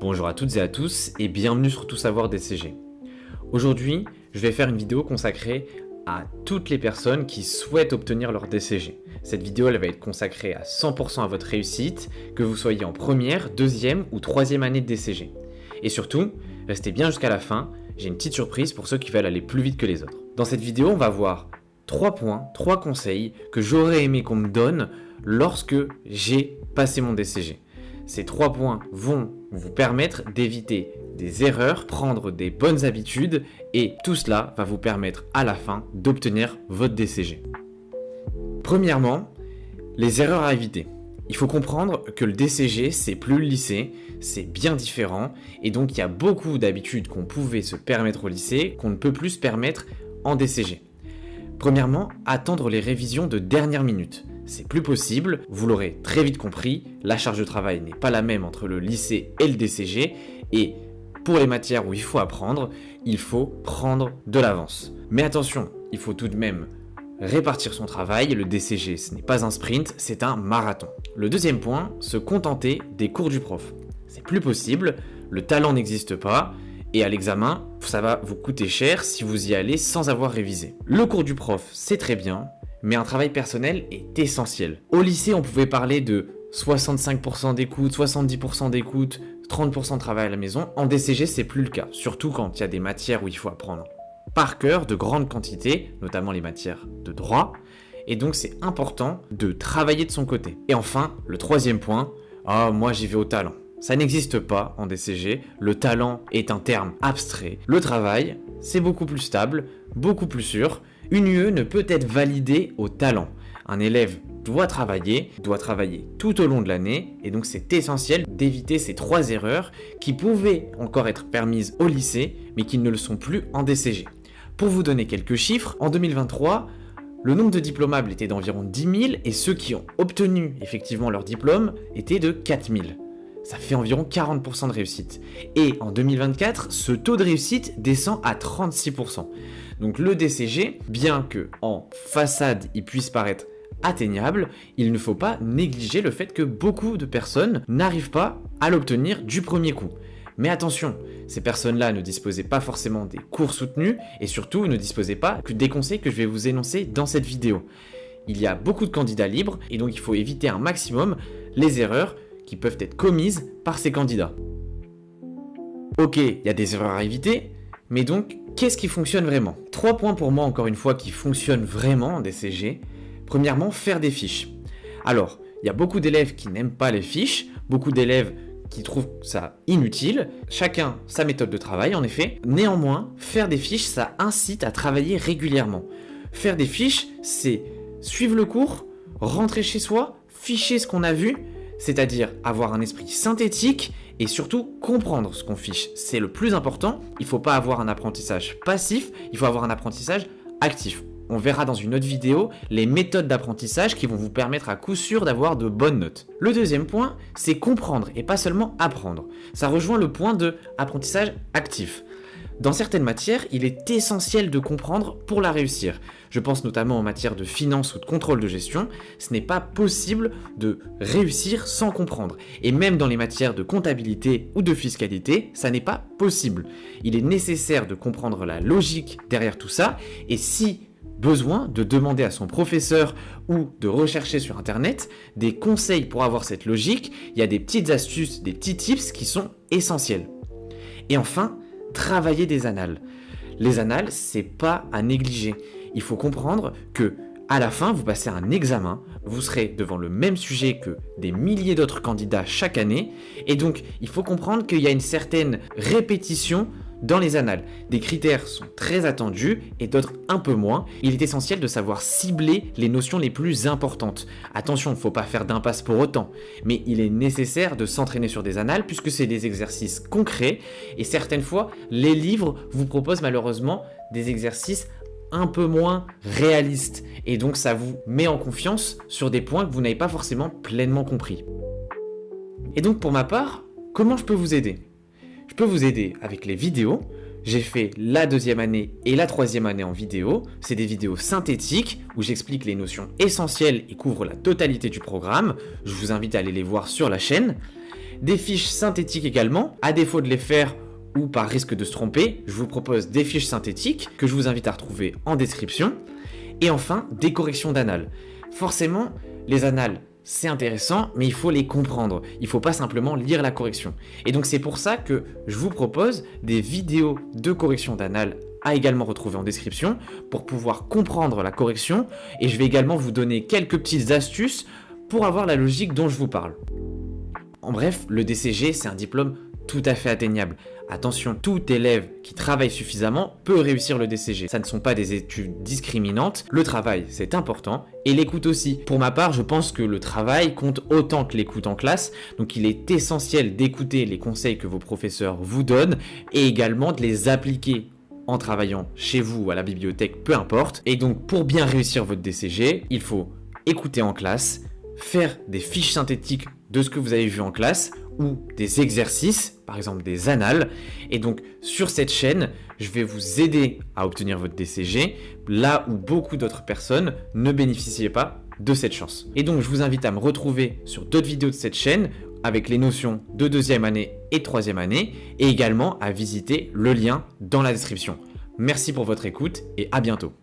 Bonjour à toutes et à tous et bienvenue sur Tout Savoir DCG. Aujourd'hui, je vais faire une vidéo consacrée à toutes les personnes qui souhaitent obtenir leur DCG. Cette vidéo elle va être consacrée à 100% à votre réussite, que vous soyez en première, deuxième ou troisième année de DCG. Et surtout, restez bien jusqu'à la fin, j'ai une petite surprise pour ceux qui veulent aller plus vite que les autres. Dans cette vidéo, on va voir 3 points, 3 conseils que j'aurais aimé qu'on me donne lorsque j'ai passé mon DCG. Ces 3 points vont vous permettre d'éviter des erreurs, prendre des bonnes habitudes et tout cela va vous permettre à la fin d'obtenir votre DCG. Premièrement, les erreurs à éviter. Il faut comprendre que le DCG, c'est plus le lycée, c'est bien différent et donc il y a beaucoup d'habitudes qu'on pouvait se permettre au lycée qu'on ne peut plus se permettre en DCG. Premièrement, attendre les révisions de dernière minute. C'est plus possible, vous l'aurez très vite compris, la charge de travail n'est pas la même entre le lycée et le DCG et pour les matières où il faut apprendre, il faut prendre de l'avance. Mais attention, il faut tout de même répartir son travail, le DCG ce n'est pas un sprint, c'est un marathon. Le deuxième point, se contenter des cours du prof. C'est plus possible, le talent n'existe pas et à l'examen, ça va vous coûter cher si vous y allez sans avoir révisé. Le cours du prof, c'est très bien, mais un travail personnel est essentiel. Au lycée, on pouvait parler de 65% d'écoute, 70% d'écoute, 30% de travail à la maison. En DCG, c'est plus le cas, surtout quand il y a des matières où il faut apprendre par cœur de grandes quantités, notamment les matières de droit, et donc c'est important de travailler de son côté. Et enfin, le troisième point, moi j'y vais au talent. Ça n'existe pas en DCG, le talent est un terme abstrait. Le travail, c'est beaucoup plus stable, beaucoup plus sûr. Une UE ne peut être validée au talent. Un élève doit travailler tout au long de l'année, et donc c'est essentiel d'éviter ces 3 erreurs qui pouvaient encore être permises au lycée, mais qui ne le sont plus en DCG. Pour vous donner quelques chiffres, en 2023, le nombre de diplomables était d'environ 10 000, et ceux qui ont obtenu effectivement leur diplôme étaient de 4 000. Ça fait environ 40% de réussite. Et en 2024, ce taux de réussite descend à 36%. Donc le DCG, bien que en façade il puisse paraître atteignable, il ne faut pas négliger le fait que beaucoup de personnes n'arrivent pas à l'obtenir du premier coup. Mais attention, ces personnes-là ne disposaient pas forcément des cours soutenus et surtout ne disposaient pas que des conseils que je vais vous énoncer dans cette vidéo. Il y a beaucoup de candidats libres et donc il faut éviter un maximum les erreurs qui peuvent être commises par ces candidats. Ok, il y a des erreurs à éviter, mais donc qu'est-ce qui fonctionne vraiment? 3 points pour moi encore une fois qui fonctionnent vraiment en DCG. Premièrement, faire des fiches. Alors, il y a beaucoup d'élèves qui n'aiment pas les fiches, beaucoup d'élèves qui trouvent ça inutile, chacun sa méthode de travail en effet. Néanmoins, faire des fiches, ça incite à travailler régulièrement. Faire des fiches, c'est suivre le cours, rentrer chez soi, ficher ce qu'on a vu, c'est-à-dire avoir un esprit synthétique et surtout comprendre ce qu'on fiche. C'est le plus important, il ne faut pas avoir un apprentissage passif, il faut avoir un apprentissage actif. On verra dans une autre vidéo les méthodes d'apprentissage qui vont vous permettre à coup sûr d'avoir de bonnes notes. Le deuxième point, c'est comprendre et pas seulement apprendre. Ça rejoint le point de apprentissage actif. Dans certaines matières, il est essentiel de comprendre pour la réussir. Je pense notamment en matière de finance ou de contrôle de gestion, ce n'est pas possible de réussir sans comprendre. Et même dans les matières de comptabilité ou de fiscalité, ça n'est pas possible. Il est nécessaire de comprendre la logique derrière tout ça, et si besoin de demander à son professeur ou de rechercher sur internet des conseils pour avoir cette logique, il y a des petites astuces, des petits tips qui sont essentiels. Et enfin, travailler des annales. Les annales, c'est pas à négliger. Il faut comprendre que à la fin, vous passez un examen, vous serez devant le même sujet que des milliers d'autres candidats chaque année, et donc il faut comprendre qu'il y a une certaine répétition dans les annales. Des critères sont très attendus et d'autres un peu moins. Il est essentiel de savoir cibler les notions les plus importantes. Attention, il ne faut pas faire d'impasse pour autant, mais il est nécessaire de s'entraîner sur des annales puisque c'est des exercices concrets et certaines fois, les livres vous proposent malheureusement des exercices un peu moins réalistes et donc ça vous met en confiance sur des points que vous n'avez pas forcément pleinement compris. Et donc pour ma part, comment je peux vous aider ? Je peux vous aider avec les vidéos. J'ai fait la 2e année et la 3e année en vidéo. C'est des vidéos synthétiques où j'explique les notions essentielles et couvre la totalité du programme. Je vous invite à aller les voir sur la chaîne. des fiches synthétiques également, à défaut de les faire ou par risque de se tromper, je vous propose des fiches synthétiques que je vous invite à retrouver en description. Et enfin, des corrections d'annales. Forcément, les annales, c'est intéressant, mais il faut les comprendre. Il ne faut pas simplement lire la correction. Et donc c'est pour ça que je vous propose des vidéos de correction d'annales à également retrouver en description pour pouvoir comprendre la correction. Et je vais également vous donner quelques petites astuces pour avoir la logique dont je vous parle. En bref, le DCG, c'est un diplôme tout à fait atteignable. Attention, tout élève qui travaille suffisamment peut réussir le DCG. Ça ne sont pas des études discriminantes. Le travail, c'est important. Et l'écoute aussi. Pour ma part, je pense que le travail compte autant que l'écoute en classe. Donc il est essentiel d'écouter les conseils que vos professeurs vous donnent et également de les appliquer en travaillant chez vous ou à la bibliothèque, peu importe. Et donc pour bien réussir votre DCG, il faut écouter en classe, faire des fiches synthétiques de ce que vous avez vu en classe ou des exercices, par exemple des annales. Et donc sur cette chaîne, je vais vous aider à obtenir votre DCG, là où beaucoup d'autres personnes ne bénéficiaient pas de cette chance. Et donc je vous invite à me retrouver sur d'autres vidéos de cette chaîne avec les notions de deuxième année et troisième année, et également à visiter le lien dans la description. Merci pour votre écoute et à bientôt.